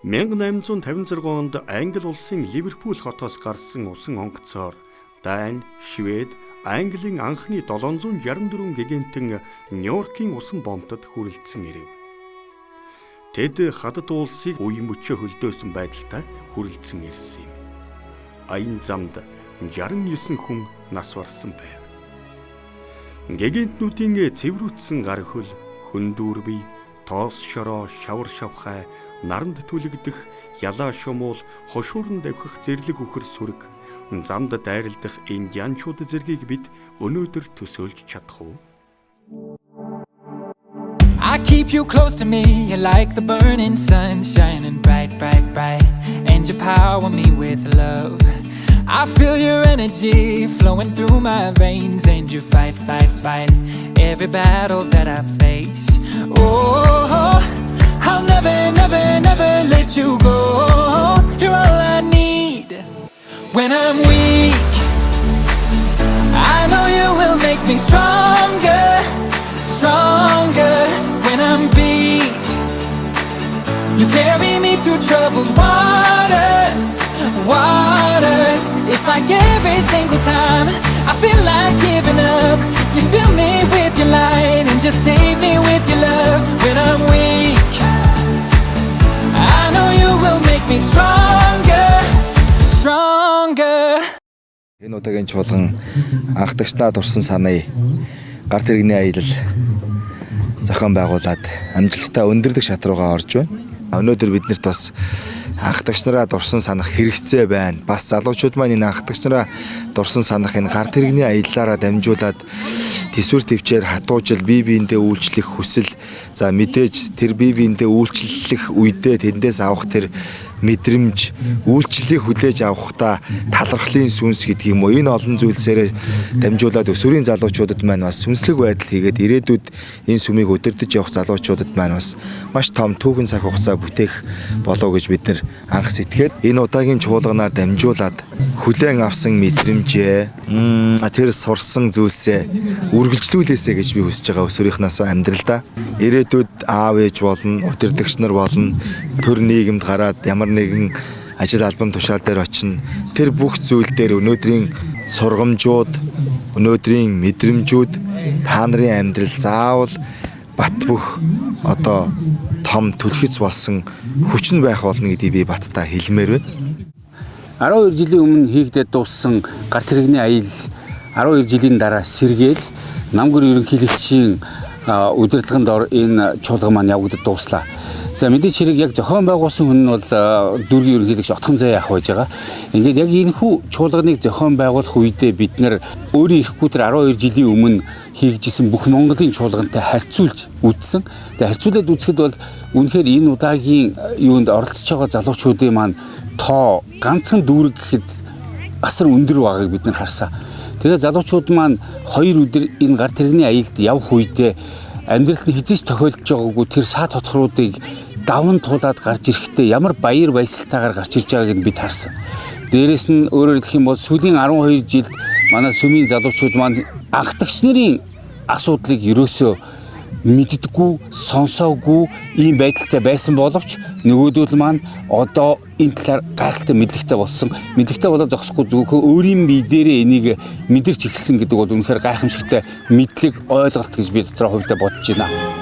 1856 онд Англи улсын Ливерпул хотоос гарсан усан онгоцоор Дани, Швед, Английн анхны 764 гигантын Нью-Йоркийн усан бомтод хүрэлцэн ирэв. Тэд хадад уулсыг үе мөчөө хөлдөөсөн байдалтай хүрэлцэн ирсэн юм. Аян замд 69 хүн нас барсан байв. Гигантнуудын цэврүүцсэн гар хөл, хөндүүр бие, тоос шороо, шавар шавхай, наранд түлэгдэх, ялаа шумуул, хошуурн давхих зэрлэг үхэр сүрэг, замд дайралдах индианчууд зэргийг бид өнөөдөр төсөөлж чадах уу? I keep you close to me, you're like the burning sun, shining bright, bright, bright, and you power me with love. I feel your energy flowing through my veins, and you fight, fight, fight every battle that I face. Oh, I'll never, never, never let you go. You're all I need when I'm weak. I know you will make me stronger, stronger when I'm beat. You carry me through troubled waters, waters. It's like every single time I feel like giving up, you fill me with your light and just save me with your love. When I'm weak, I know you will make me stronger, stronger. Энэ удаагийн чуулган анхдагчдаа дурсан санаыг гарт хэрэгний аялал зохион байгуулад амжилттай өндөрлөх шат руугаа орж байна. Өнөөдөр биднэрт бас анхдагч нараа дурсан санах хэрэгцээ байна. Бас залуучууд маань энэ анхдагч нараа дурсан санах энэ гарт хэрэгний аяллаараа дамжуулаад төсвөр төвчээр хатуужил бие биендээ үйлчлэх хүсэл, за мэдээж тэр бие биендээ үйлчлэх үедээ тэндээс авах тэр мэдрэмж, үйлчлэлийг хүлээж авахдаа талархлын сүнс гэдэг юм уу, энэ олон зүйлсээр дамжуулаад өсвөрийн залуучуудад маань бас сүнслэг байдал хийгээд ирээдүйд энэ сүмийг удирдах явах залуучуудад маань бас маш том түүхэн цаг хугацаа бүтээх болов гэж бид нар анх сэтгэхэд энэ удаагийн чуулганаар дамжуулаад хүлээн авсан мэдрэмжээ, тэр сурсан зүйлсээ үргэлжлүүлээсэ гэж би хүсэж байгаа өсвөрийнхнээс амьдралдаа. Ирээдүйд аав ээж болон удирдагч нар болон төр нийгэмд гараад ямар нэгэн ажил албан тушаал дээр очино. Тэр бүх зүйл дээр өнөөдрийн сургамжууд, өнөөдрийн мэдрэмжүүд та нарын амьдрал заавал бат бөх одоо том түлхэц болсон хүчин байх болно гэдгийг би баттаа хэлмээр байна. 12 жилийн өмнө хийгдээд дууссан гарт хэрэгний аялал 12 жилийн дараа сэргээд намгэр ерөнхийлөгчийн удирдлаганд энэ чуулган маань явагдаж дууслаа. За мэдээч хэрэг яг зохион байгуулсан хүн нь бол дүүргийн ерөнхийлөгч Отхон Зай ах байж байгаа. Ингээд яг энэ хүү чуулганыг зохион байгуулах үедээ бид нар өөрийн ирэхгүй тэр 12 жилийн өмнө хийгдсэн бүх Монголын чуулгантай харьцуулж үзсэн. Тэгээ харьцуулаад үзэхэд бол үнэхээр энэ удаагийн юунд оролцож байгаа залуучуудын маань тоо ганцхан дүүрэг гэхэд асар өндөр байгааг бид нар харсан. Тэгээ залуучууд маань 2 өдөр энэ гарт хэрэгний аялалд явх үедээ амьдралд нь хизээч тохиолдож байгаагүй тэр саад хотхруудыг даван туулаад гарч ирэхдээ ямар баяр баясгалтайгаар гарч ирж байгааг нь бид харсан. Дээрээс нь өөрөөр хэлэх юм бол сүүлийн 12 жилд манай сүмийн залуучууд маань анхдагч нарын асуудлыг ерөөсөө мэддэггүй, сонсоогүй ийм байдалтай байсан боловч нөгөөдөл маань одоо энэ талаар гайхалтай мэдлэгтэй болсон. Мэдлэгтэй болоод зогсохгүй зөвхөн өөрийн бие дээрээ энийг мэдэрч эхэлсэн гэдэг бол үнэхээр гайхамшигтай мэдлэг, ойлголт гэж би дотроо хувьдаа бодож байна.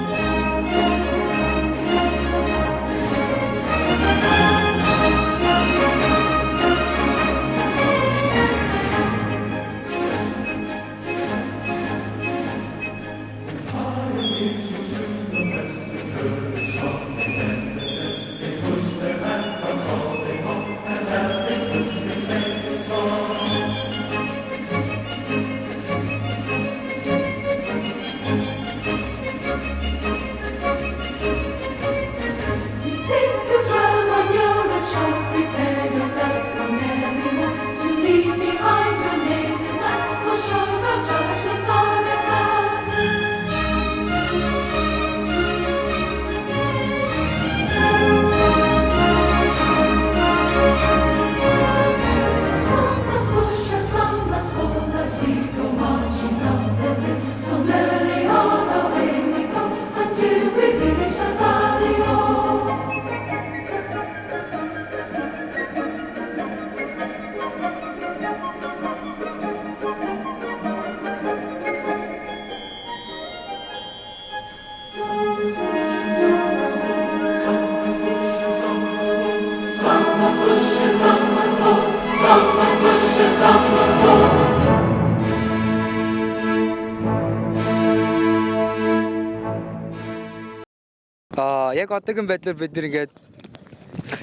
Яг одоогийн байдлаар бид нэгээд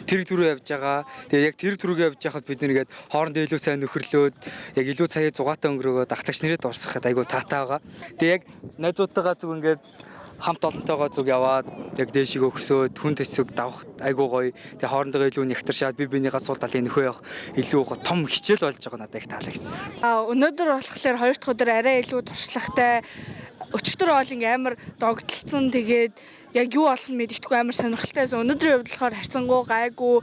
тэр түрүү явж байгаа. Тэгээд яг тэр түрүүгээ явж байхад бид нэгээд хоорондоо илүү сайн нөхөрлөөд яг илүү цагийг зугаатай өнгөрөөгөө ахлагч нарыг дурсахад айгүй таатай байгаа. Тэгээд яг найзуудтайгаа зүг ингээд хамт олонтойгоо зүг яваад яг дээшийгөө өсөөд хүн төцөг давах айгүй гоё. Тэгээд хоорондоо илүү нэгтэршаад би бинийгаа сул талын нөхөө явах илүү том хичээл болж байгаа надад их таалагдсан. Өнөөдөр болохоор хоёр дахь өдөр арай илүү туршлагатай өчигдөр бол ингээм амар догтлцсон тэгээд яг юу болох нь мэддэхгүй амар сонирхолтойсэн. Өнөөдрийн хувьд болохоор харьцангуй гайгүй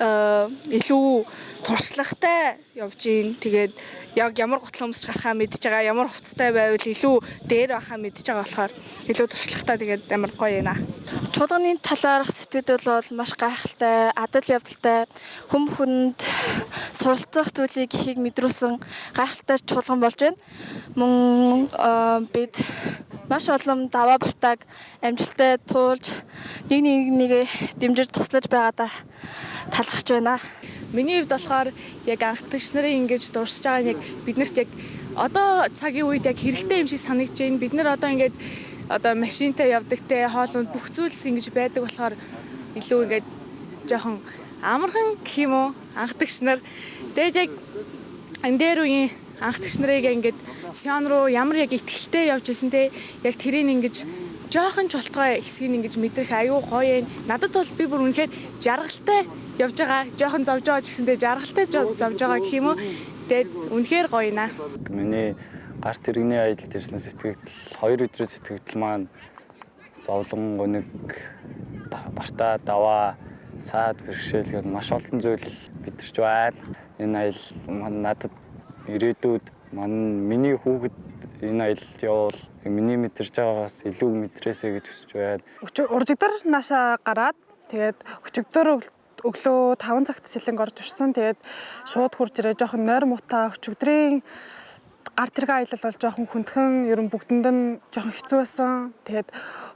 илүү туршлагатай явж гин. Тэгээд яг ямар готлон өмсч гарахаа мэдж байгаа, ямар хувцастай байвал илүү дээр байхаа мэдж байгаа болохоор илүү туршлагатай тэгээд амар гоё байна. Чуулганы талаарх сэтгэл бол маш гайхалтай, адал явдалтай, хүм хүнд суралцах зүйлийг ихийг мэдрүүлсэн гайхалтай чуулган болж байна. Мөн бид маш олон даваа бартаг амжилттай туулж нэг дэмжиж туслаж байгаадаа талархаж байна. Миний хувьд болохоор яг анхдагч нарын ингэж дурсаж байгаа нь яг биднэрт яг одоо цагийн үед яг хэрэгтэй юм шиг санагдаж байна. Бид нар одоо ингээд одоо машинтай явдаг те хоолнд бүх зүйлс ингэж байдаг болохоор илүү ингээд жоохон амархан гэх юм уу анхдагч нар. Тэгээд яг энэ дээр үеийн анхдагч нарыг ингээд Сион руу ямар яг ихтгэлтэй явж исэн те яг тэрийг ингэж жоохон чултгай хэсгийг ингэж мэдрэх аюу гоё юм. Надад бол би бүр үнэхээр жаргалтай явж байгаа. Жоохон зовж байгаа ч гэсэндээ жаргалтай зовж байгаа гэх юм уу. Тэгээд үнэхээр гоё наа. Миний гарт иргэний аялалд ирсэн сэтгэгдэл 2 өдрийн сэтгэгдэл маань зовлон гүнэг бартаа даваа саад бэрхшээлгээд маш олон зүйл битэрч байна. Энэ аялал маань надад ирээдүйд миний хүүхэд энэ аялалд явбал миний мэдэрч байгаагаас илүү мэдрээсэй гэж хүсэж байна. Уржигдар нааша гараад тэгээд өчигдөр өглөө 5 цагт сэлэнг орж ирсэн. Тэгээд шууд хурж ирээ жоохон нойр муутай өчигдрийн гар тэрэг аялал бол жоохон хүндхэн ер нь бүгдэнд нь жоохон хэцүү байсан. Тэгээд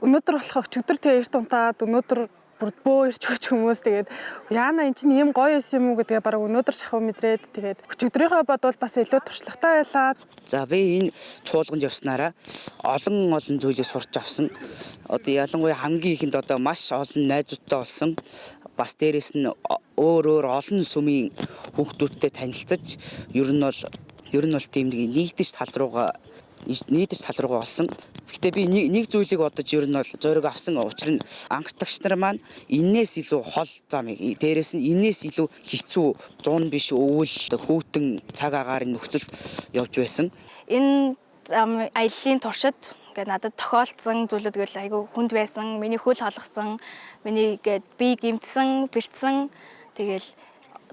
өнөөдөр болох өчигдөр тэгээ эрт унтаад өнөөдөр бүрдбөө ирч өгч хүмүүс тэгээд яана эн чинь ийм гоё юм юм уу гэдгээ бараг өнөөдөр шахав мэдрээд тэгээд өчигдрийнхөө бодвол бас илүү туршлагатай байлаа. За би энэ чуулганд явснараа олон зүйлийг сурч авсан. Одоо ялангуяа хамгийн ихэнд одоо маш олон найзуудтай болсон. Бас дээрэс нь өөр олон сүмийн хүүхдүүдтэй танилцаж ер нь бол тийм нэг нийтдэж тал руугаа олсон. Гэхдээ би нэг зүйлийг бодож ер нь бол зориг авсан. Учир нь анхдагч нар маань энээс илүү хол замыг дээрэс нь энээс илүү хэцүү 100 биш өвөл хөтөн цаг агаарын нөхцөл явж байсан. Энэ аяллаа туршид ингээд надад тохиолдсон зүйлүүд гэл айгүй хүнд байсан. Миний хөл холгосон, миний гээд би гимтсэн, бэрцсэн. Тэгэл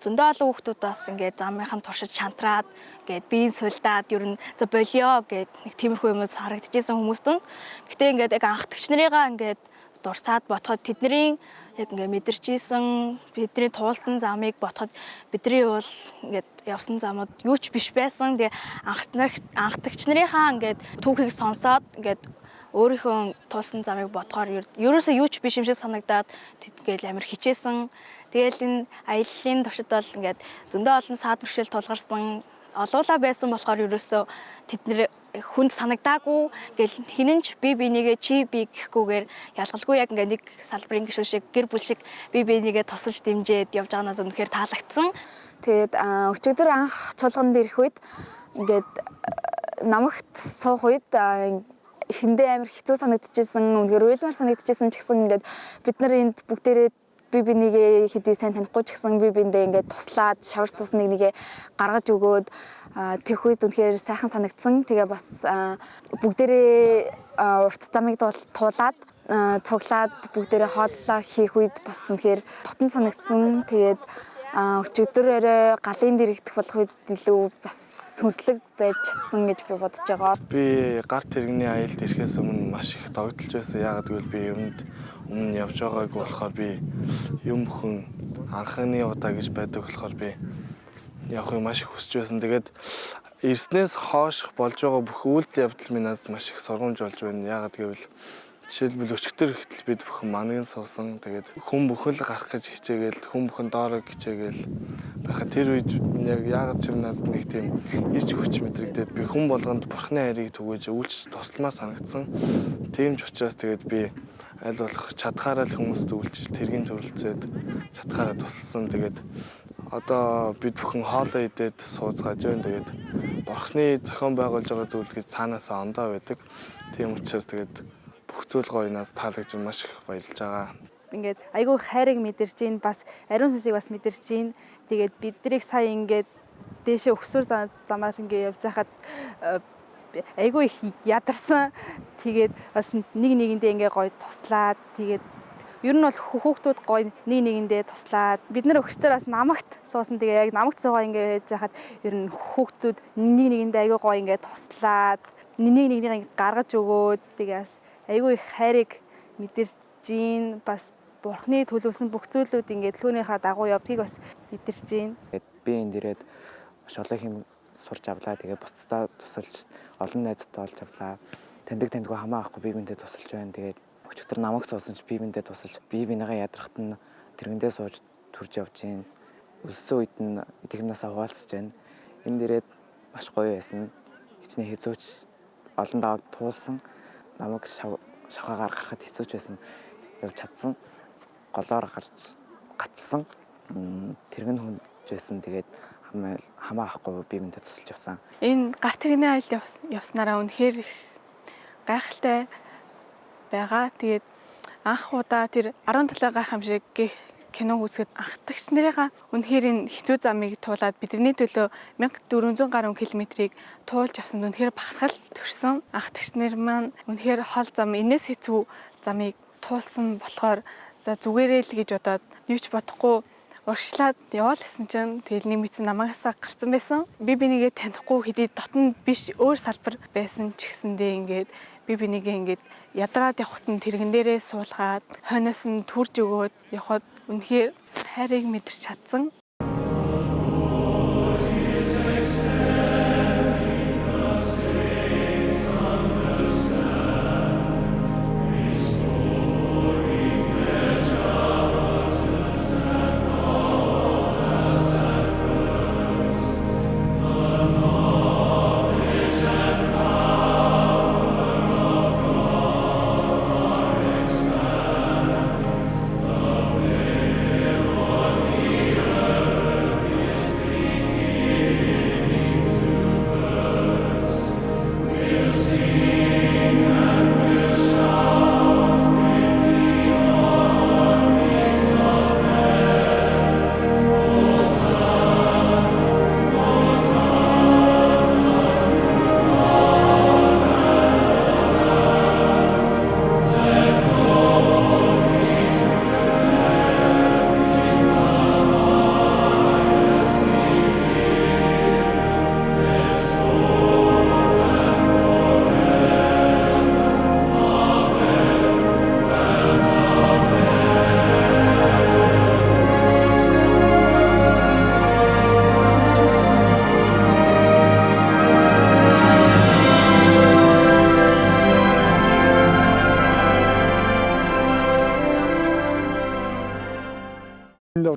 зөндөө олон хүүхдүүд бас ингээд замынхан туршиж шантраад гээд биеийн сулдаад ер нь за болио гээд нэг тиймэрхүү юмуд харагдчихсан хүмүүст. Гэтэ ингээд яг анхдагч нарыгаа ингээд дурсаад ботход тэдний яг ингээд мэдэрчээсэн бидний туулсан замыг ботход бидний бол ингээд явсан замууд юу ч биш байсан. Тэгээ анхдагч нарынхаа ингээд түүхийг сонсоод ингээд өөрийнхөө туулсан замыг ботхоор ерөөсөө юу ч биш юм шиг санагдаад тэтгэл амар хичээсэн. Тэгэл энэ аяллаа туршид бол ингээд зөндөө олон саад бэрхшээл тулгарсан олуула байсан болохоор ерөөсөө тэднэр хүнд санагдаагүй гэл хинэнч би бинийгээ чи би гэхгүйгээр ялгалгүй яг ингээд нэг салбарын гишүүн шиг гэр бүл шиг би бинийгээ тусалж дэмжиж явж байгаа надад үнэхээр таалагдсан. Тэгээд өчигдөр анх чуулганд ирэх үед ингээд намагт суух үед эхэндээ амар хэцүү санагдчихсэн, үнэхээр уйлмаар санагдчихсэн ч гэсэн ингээд бид нар энд бүгдээрээ би бинийгээ хэдий сайн танихгүй ч гэсэн би биндээ ингээд туслаад шавар сусныг нэгэ гаргаж өгөөд тех үед үнэхээр сайхан санагдсан. Тэгээ бас бүгдээрээ урт замыг туулаад цуглаад бүгдээрээ хооллоо хийх үед бас үнэхээр дотн санагдсан. Тэгээд өчигдөр орой галын дэрэгдэх болох үед илүү бас сүнслэг байж чадсан гэж би бодож байгаа. Би гарт тэрэгний аялалд ирэхээс өмнө маш их догдолж байсан. Яагаад гэвэл би өмнө явж байгаагүй болохоор би юм бүхэн анхны удаа гэж байдаг болохоор би явахыг маш их хүсэж байсан. Тэгээд ирснээс хойш болж байгаа бүх үйлдэл явдал минь надад маш их сургамж болж байна. Яагаад гэвэл Жишээлбэл өчигдөр ихтэл бид бүхэн мангийн суусан. Тэгээд хүн бүхэн л гарах гэж хичээгээл, хүн бүхэн доороо хичээгээл байхад тэр үед яг яагаад ч юм надад нэг тийм ирж хүч мэдрэгдээд би хүн болгонд бурхны хайрыг түгэж үйлч тусламаар санагдсан. Тийм ч учраас тэгээд би аль болох чадхаараа л хүмүүст үйлчил тэргийн төрөлцөөд чадхаараа тусалсан. Тэгээд одоо бид бүхэн хоолоо идээд сууцгааж байна. Тэгээд бурхны зохион байгуулж байгаа зүйл гэж цаанаасаа ондоо байдаг. Тийм учраас тэгээд бүх зүйл гоё надад таалагдж маш их баярлж байгаа. Ингээд айгүй хайрыг мэдэрч ийн бас ариун сүнсийг бас мэдэрч ийн. Тэгээд биднийг сая ингээд дээшээ өксөр замаар ингээд явж хахад айгүй их ядарсан. Тэгээд бас нэг нэгэндээ ингээд гоё туслаад тэгээд ер нь бол хүүхдүүд гоё нэг нэгэндээ туслаад бид нар өгчдөр бас намагт суусан. Тэгээ яг намагт суугаа ингээд хийж хахад ер нь хүүхдүүд нэг нэгэндээ айгүй гоё ингээд туслаад нэг нэгийг гаргаж өгөөд тэгээс айгүй их хайрыг мэдэрч ийн бас бурхны төлөвлөсөн бүх зүйлүүд ингээд лөөнийхөө дагуу явдгийг бас мэдэрч ийн. Би энд ирээд маш олон хэм сурч авлаа. Тэгээ бусдаа тусалж олон найзтай олж авлаа. Тандгүй хамаа авахгүй би биндээ тусалж байна. Тэгээд өчигдөр намайг суусан ч би биндээ тусалж би бинийгээ ядрахт нь тэргэндээ сууж төрж явж ийн. Өссөн үед нь идэхнээсээ хуваалцж байна. Энд ирээд маш гоё байсан. Хичнээн хэзөөч олон даваад туулсан. Намайг шавхаагаар гарахад хэцүүч байсан. Явж чадсан. Голоор гарч гацсан. Тэргэн хүнж байсан. Тэгээд хамаа авахгүй би биндээ тусалж явсан. Энэ гарт тэрэгний аялал явснараа үнэхээр гайхалтай байгаа. Тэгээд анх удаа тэр 17 гайхамшиг гэх киног үзэхэд анхдагч нарыгаа үнэхээр энэ хэцүү замыг туулаад бидний төлөө 1400 гаруй километрийг туулж авсанд үнэхээр бахархал төрсөн. Анхдагч нар маань үнэхээр хол зам энэс хэцүү замыг туулсан болохоор за зүгээрээ л гэж бодоод юу ч бодохгүй урагшлаад яваал гэсэн чинь тэгэл нэг мэдсэн намаасаа гарсан байсан. Би бинийгээ танихгүй хэдий дотн биш өөр салбар байсан ч гэсэндээ ингээд би бинийгээ ингээд ядраад явахт нь тэрэгэн дээрээ суулгаад хойноос нь түрж өгөөд явхад үнэхээр хайрыг мэдэрч чадсан.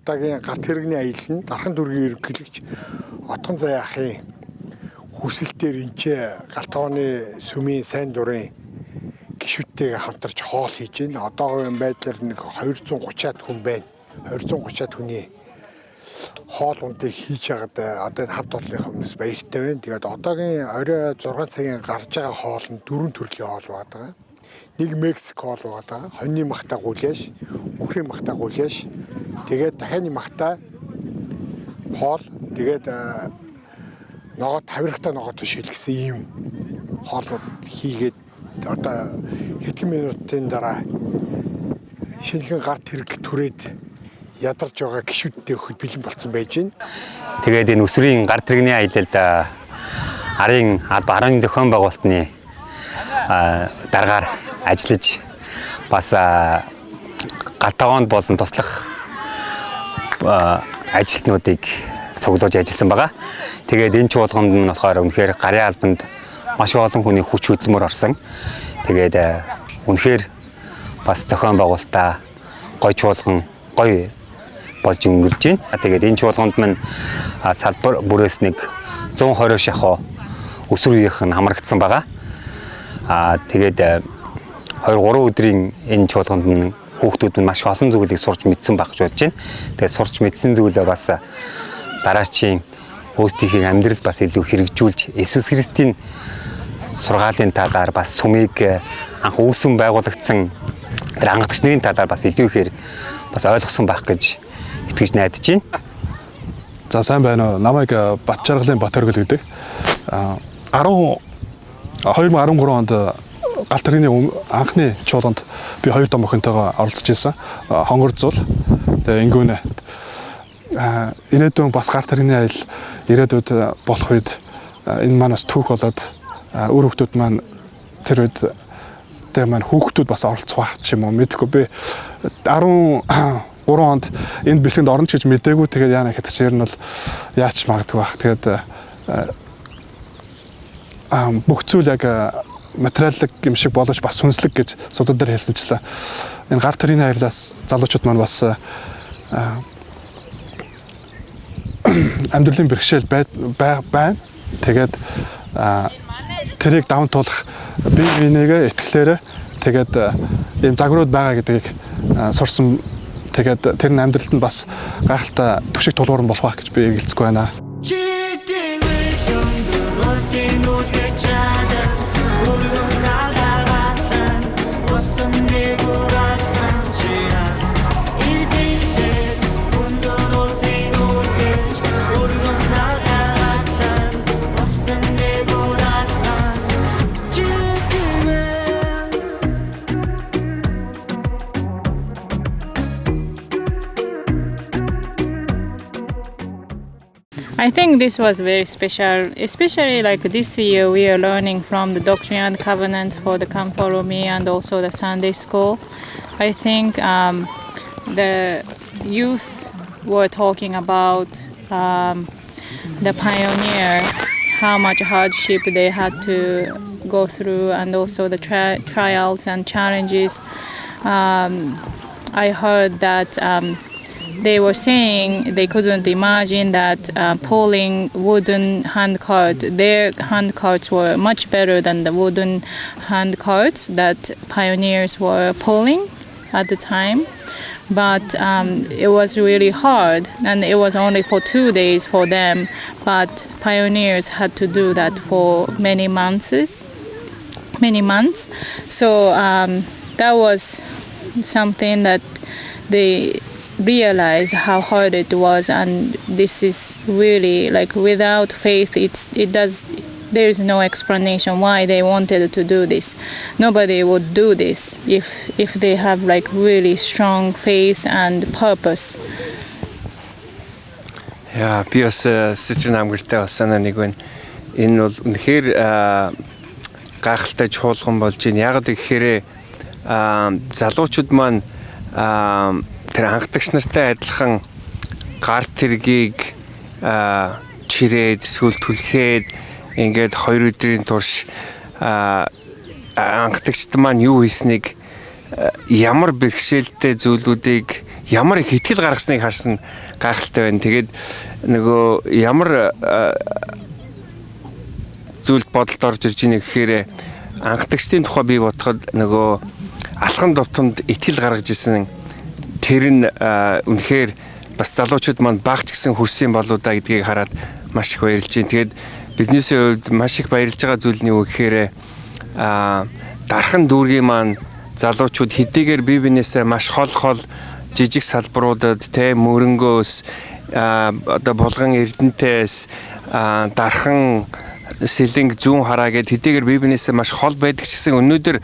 Удаагийн гарт тэрэгний аялал нь Дархан дүүргийн ерөнхийлөгч Отгон Заяахын хүсэлтээр энчээ Галтгооны сүмийн сайн дурын гишүүдтэйгээ хамтарч хоол хийж байна. Одоогийн байдлаар нэг 230-аад хүн байна. 230-аад хүний хоол ундыг хийж байгаад одоо хамт олонныхаа өмнөөс баяртай байна. Тэгээд одоогийн орой 6 цагийн гарч байгаа хоол нь 4 төрлийн хоол байгаа. Нэг Мексик хоол байгаа. Хоньны махтай гуляаш, мөхрийн махтай гуляаш, тэгээд дахианы махтай хоол, тэгээд ногоо тавирахтай ногоо тушил гэсэн ийм хоолнууд хийгээд одоо хэдхэн минутын дараа шинэхэн гар тэрэг түрээд ядарч байгаа гишүүдтэй өгөхөд бэлэн болсон байж байна. Тэгээд энэ өсвөрийн гар тэрэгний аялалд арын албан харааны зохион байгуулалтны дараагаар ажиллаж бас Галтгоонд болсон туслах ажилтнуудыг цуглуулж ажилласан байгаа. Тэгээд энэ чуулганд нь болохоор үнэхээр гарын албанд маш олон хүний хүч хөдөлмөр орсон. Тэгээд үнэхээр бас зохион байгуулалтаа гоё чуулган гоё болж өнгөрж байна. Тэгээд энэ чуулганд маань салбар бүрээс нэг 120 шахуу өсвөр үеийнх нь хамрагдсан байгаа. Тэгээд 2-3 өдрийн энэ чуулганд нь хүүхдүүд нь маш олон зүйлийг сурч мэдсэн байх гэж бодож байна. Тэгээд сурч мэдсэн зүйлээ бас дараачийн өөрсдийнхээ амьдралд бас илүү хэрэгжүүлж Иесус Христийн сургаалын талаар бас сумыг анх үүсгэн байгуулагдсан тэр хангалтч нарын талаар бас илүү ихээр бас ойлгосон байх гэж итгэж найдаж байна. За сайн байна уу. Намайг Батчаргалын Батөргөл гэдэг. 2013 онд Галт тэрэгний анхны чуулганд би 2 дом охинтойгоо оролцож ирсэн. Хонгор зул. Тэгээ ингүүнэ. Ирээдүйн бас Галт тэрэгний аялал ирээдүйд болох үед энэ маань бас түүх болоод үр хүүхдүүд маань тэр үед тэр маань хүүхдүүд бас оролцох байх ч юм уу мэдэхгүй би 13 онд энэ бэлтгэнд орно ч гэж мэдээгүй тэгээд яана гэхэд чинь ер нь бол яач магадгүй байх. Тэгээд бүх зүйл яг материаллык юм шиг боловч бас сүнслэг гэж судад дээр хэлсэнчлээ. Энэ Галт тэрэгний аяллаас залуучууд маань бас амьдралын бэрхшээл байна. Тэгээд тэрийг даван туулах бие биенээгээ итгэлээрээ тэгээд ийм загварууд байгаа гэдгийг сурсан. Тэгээд тэр нь амьдралд нь бас гайхалтай түшиг тулгуурн болох байх гэж би эргэлзэхгүй байна. I think this was very special, especially like this year we are learning from the Doctrine and Covenants for the Come Follow Me and also the Sunday School. I think the youth were talking about the pioneer, how much hardship they had to go through and also the trials and challenges. I heard that they were saying they couldn't imagine that pulling wooden hand cart, their hand carts were much better than the wooden hand carts that pioneers were pulling at the time. But it was really hard and it was only for 2 days for them, but pioneers had to do that for many months. So that was something that they realize how hard it was, and this is really like without faith there is no explanation why they wanted to do this. Nobody would do this if they have like really strong faith and purpose. Yeah, би бас сэтэр намгэртэй бас санаа нэг байна. Энэ бол үнэхээр гайхалтай чуулган болж байна. Яг гэхээр залуучууд маань тэр анхдагч нартай адилхан Галт тэргийг чирээд эсвэл түлхээд ингээд 2 өдрийн турш анхдагчд маань юу хийснийг ямар бэрхшээлтэй зүйлүүдийг ямар их итгэл гаргасныг харсан гайхалтай байна. Тэгээд нөгөө ямар зүйлд бодолд орж ирж байгааг гэхээр анхдагчдын тухай би бодоход нөгөө алхан тутамд итгэл гаргаж исэн тэр нь үнэхээр бас залуучууд маань багч гисэн хүрсэн болоо да гэдгийг хараад маш их баярлж байна. Тэгээд биднээсээ хувьд маш их баярлж байгаа зүйл нь юу гэхээр дархан дүүргийн маань залуучууд хэдийгээр бие биенээсээ маш хол жижиг салбаруудад мөрөнгөөс одоо булган эрдэнтээс дархан сэлэнг зүүн хараа гэд хэдийгээр бие биенээсээ маш хол байдаг ч гэсэн өнөөдөр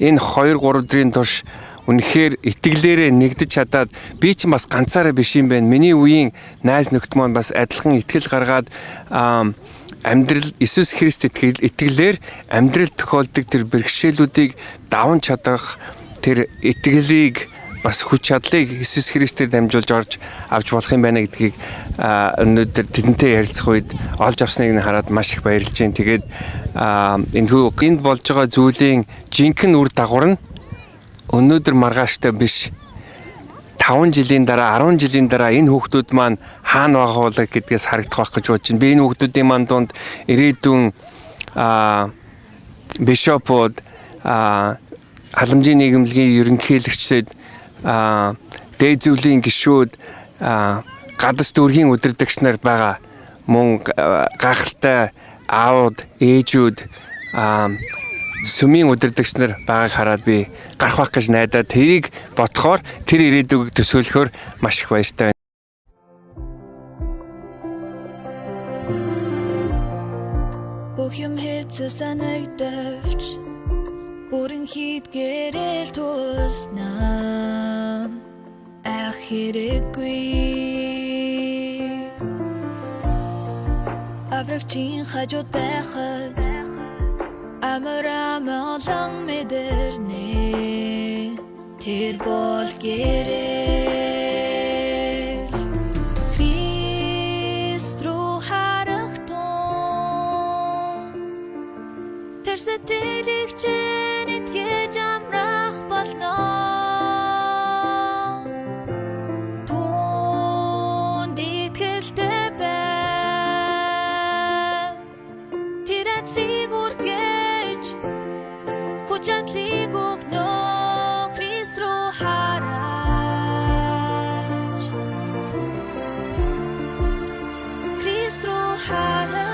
энэ 2-3 өдрийн турш үнэхээр итгэлээрээ нэгдэж чадаад би ч бас ганцаараа биш юм байна. Миний үеийн найз нөхд маань бас адилхан итгэл гаргаад амьдрал Иесус Христ итгэлээр амьдрал тохиолдог тэр бэрхшээлүүдийг даван чадах тэр итгэлийг бас хүч чадлыг Иесус Христээр дамжуулж авч болох юм байна гэдгийг өнөөдөр тэдэнтэй ярилцах үед олж авсныг хараад маш их баярлж байна. Тэгээд энд болж байгаа зүйлийн жинхэнэ үр дагавар нь өнөөдөр маргааштай биш 5 жилийн дараа 10 жилийн дараа энэ хүүхдүүд маань хаана байгаа вэ гэдгээс харагдах байх гэж бодож байна. Би энэ хүүхдүүдийн маань дунд ирээдүйн бишопууд халамжийн нийгэмлэгийн ерөнхийлөгчид дээд зөвлийн гишүүд гадаж дүүргийн удирдагч нар байгаа. Мөн гахалтай аауд, ээжүүд сүмийн удирдагч нар байгааг хараад би гарах байх гэж найдаад тэрийг бодохоор тэр ирээдүйг төсөөлөхөөр маш их баяртай байна. Бүх юм хэцүү санагдавч бүрэн хит гэрэл туснаа ах хэрэггүй аврагчийн хажууд байхад амрам мэдэрнэ тэр бол гэрэл Христ руу харахтун тэр сэтгэлийг чинь итгэж амрах болно түнд итгэлтэй бай тэр эцэг үргэж хүчатлыг өгнө Христ руу хараач Христ руу хараач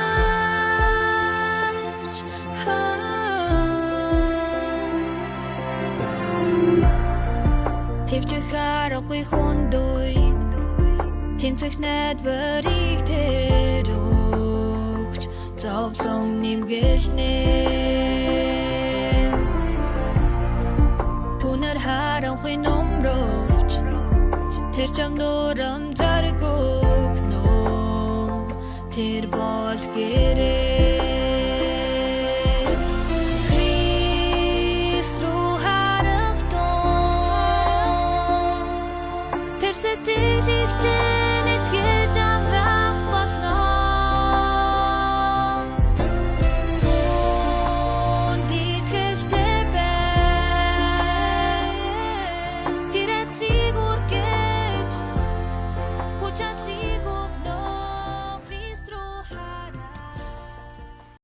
Тэвчих харахгүй хүндүй тэмцэх найдварыг тэр өгч зовлон нэмгэлнэ Түнэр харанхуй номровч тэр чам нурам заргөх нөө тэр бол гэрээ